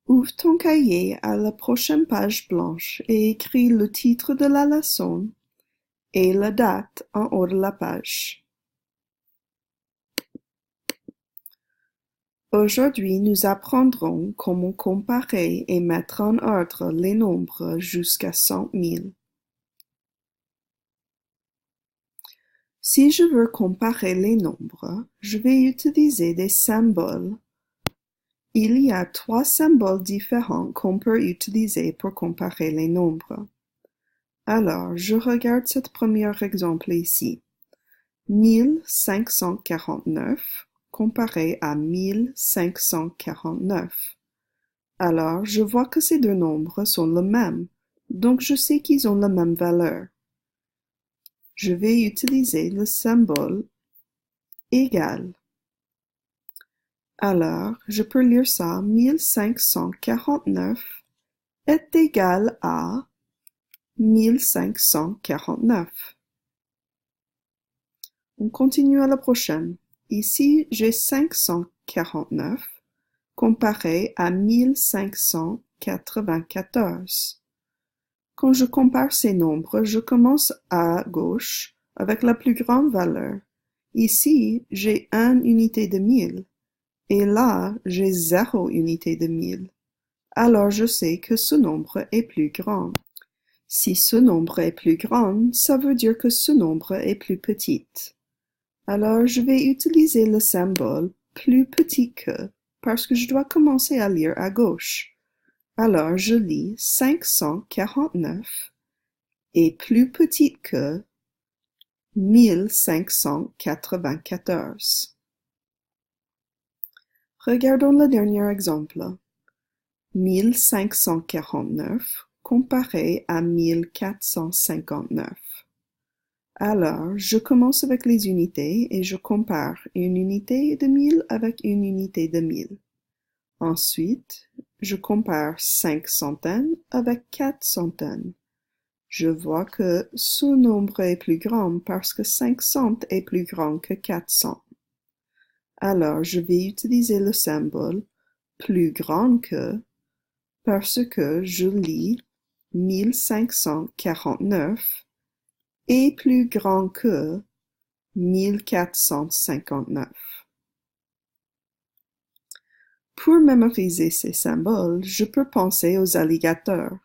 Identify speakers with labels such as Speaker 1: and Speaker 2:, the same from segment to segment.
Speaker 1: Ouvre ton cahier à la prochaine page blanche et écris le titre de la leçon et la date en haut de la page. Aujourd'hui, nous apprendrons comment comparer et mettre en ordre les nombres jusqu'à 100 000. Si je veux comparer les nombres, je vais utiliser des symboles. Il y a 3 symboles différents qu'on peut utiliser pour comparer les nombres. Alors, je regarde ce premier exemple ici. 1549 comparé à 1549. Alors, je vois que ces deux nombres sont les mêmes, donc je sais qu'ils ont la même valeur. Je vais utiliser le symbole égal. Alors, je peux lire ça, 1549 est égal à 1549. On continue à la prochaine. Ici, j'ai 549 comparé à 1594. Quand je compare ces nombres, je commence à gauche avec la plus grande valeur. Ici, j'ai 1 unité de 1000 et là, j'ai 0 unité de 1000. Alors je sais que ce nombre est plus grand. Si ce nombre est plus grand, ça veut dire que ce nombre est plus petit. Alors je vais utiliser le symbole plus petit que parce que je dois commencer à lire à gauche. Alors je lis 549 est plus petit que 1594. Regardons le dernier exemple. 1549 comparé à 1459. Alors, je commence avec les unités et je compare une unité de 1000 avec une unité de 1000. Ensuite, je compare 5 centaines avec 4 centaines. Je vois que ce nombre est plus grand parce que 500 est plus grand que 400. Alors, je vais utiliser le symbole plus grand que parce que je lis 1549 est plus grand que 1459. Pour mémoriser ces symboles, je peux penser aux alligators.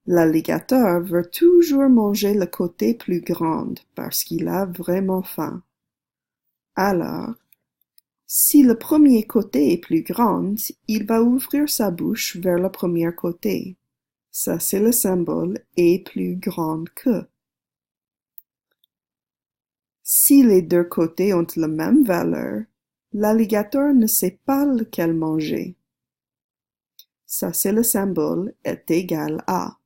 Speaker 1: L'alligator veut toujours manger le côté plus grand parce qu'il a vraiment faim. Alors, si le premier côté est plus grand, il va ouvrir sa bouche vers le premier côté. Ça, c'est le symbole est plus grand que. Si les deux côtés ont la même valeur, l'alligator ne sait pas lequel manger. Ça, c'est le symbole est égal à.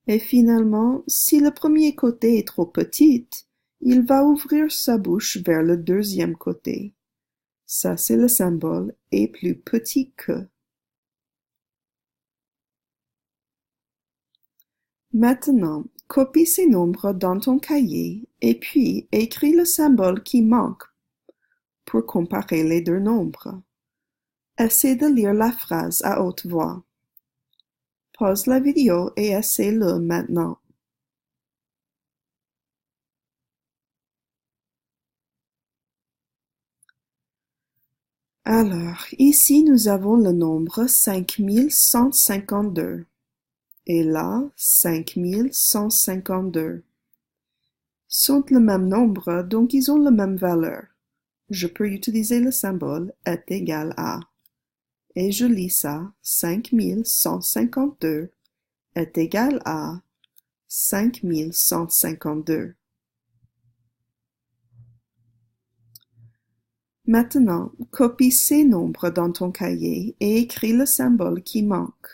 Speaker 1: Et finalement, si le premier côté est trop petit, il va ouvrir sa bouche vers le deuxième côté. Ça, c'est le symbole est plus petit que. Maintenant, copie ces nombres dans ton cahier et puis écris le symbole qui manque pour comparer les deux nombres. Essaie de lire la phrase à haute voix. Pause la vidéo et essaie-le maintenant. Alors, ici nous avons le nombre 5152 et là 5152. Sont le même nombre, donc ils ont la même valeur. Je peux utiliser le symbole est égal à. Et je lis ça, 5152 est égal à 5152. Maintenant, copie ces nombres dans ton cahier et écris le symbole qui manque.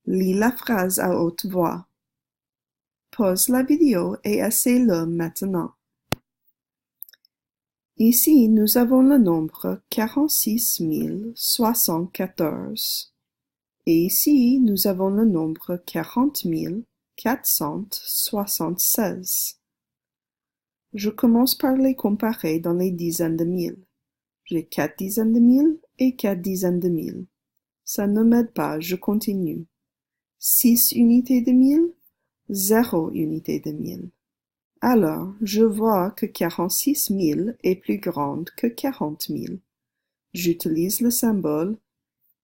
Speaker 1: Lis la phrase à haute voix. Pause la vidéo et essaie-le maintenant. Ici, nous avons le nombre 46 074. Et ici, nous avons le nombre 40 476. Je commence par les comparer dans les dizaines de mille. J'ai 4 dizaines de mille et 4 dizaines de mille. Ça ne m'aide pas, je continue. 6 unités de mille, 0 unité de mille. Alors, je vois que 46 000 est plus grande que 40 000. J'utilise le symbole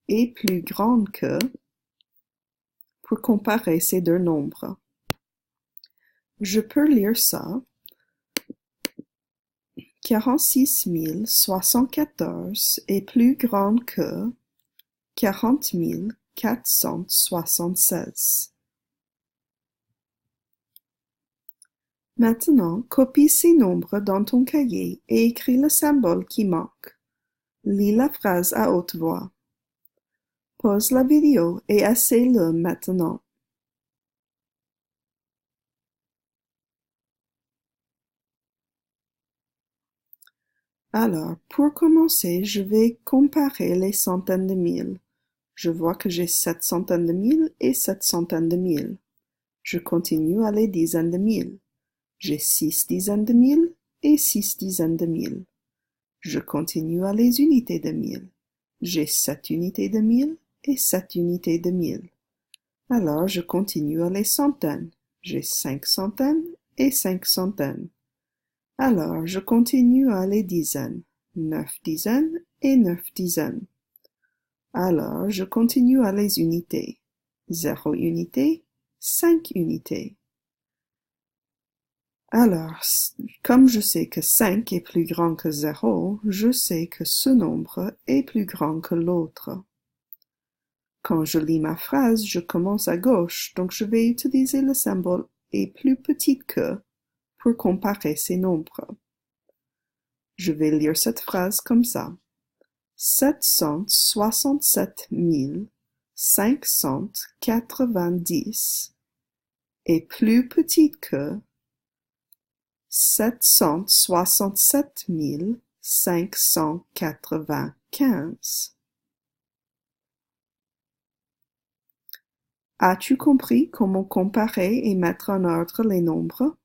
Speaker 1: est plus grande que pour comparer ces deux nombres. Je peux lire ça. 46 074 est plus grande que 40 476. Maintenant, copie ces nombres dans ton cahier et écris le symbole qui manque. Lis la phrase à haute voix. Pause la vidéo et essaie-le maintenant. Alors, pour commencer, je vais comparer les centaines de mille. Je vois que j'ai 7 centaines de mille et 7 centaines de mille. Je continue à les dizaines de mille. J'ai 6 dizaines de mille et 6 dizaines de mille. Je continue à les unités de mille. J'ai 7 unités de mille et 7 unités de mille. Alors je continue à les centaines. J'ai 5 centaines et 5 centaines. Alors je continue à les dizaines. 9 dizaines et 9 dizaines. Alors je continue à les unités. 0 unité, 5 unités. Alors, comme je sais que 5 est plus grand que 0, je sais que ce nombre est plus grand que l'autre. Quand je lis ma phrase, je commence à gauche, donc je vais utiliser le symbole est plus petit que pour comparer ces nombres. Je vais lire cette phrase comme ça. 767 590 est plus petit que 767 595. As-tu compris comment comparer et mettre en ordre les nombres?